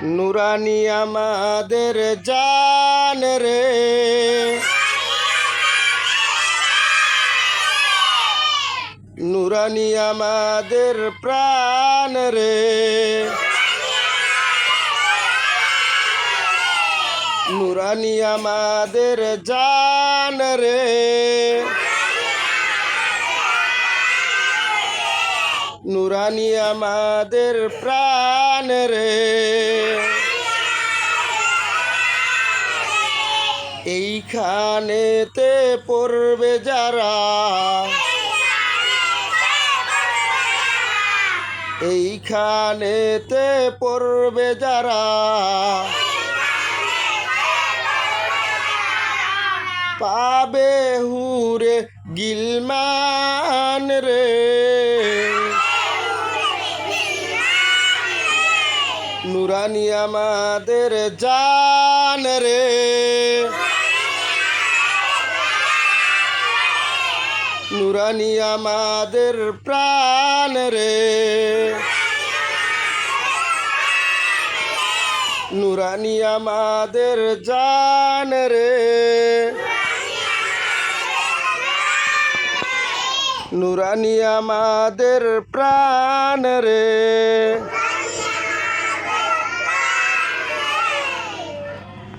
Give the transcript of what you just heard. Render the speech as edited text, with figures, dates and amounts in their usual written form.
নুরানি আমাদের জান রে, নুরানি আমাদের প্রাণ রে, নুরানি আমাদের জান রে, নুরানি আমাদের প্রাণ রে। এইখানেতে পড়বে যারা, এইখানেতে পড়বে যারা, পাবে হুরে গিলমান রে, নুরানি আমাদের জান রে, নুরানি আমাদের প্রাণ রে, নুরানি আমাদের জান রে, নুরানি আমাদের প্রাণ রে।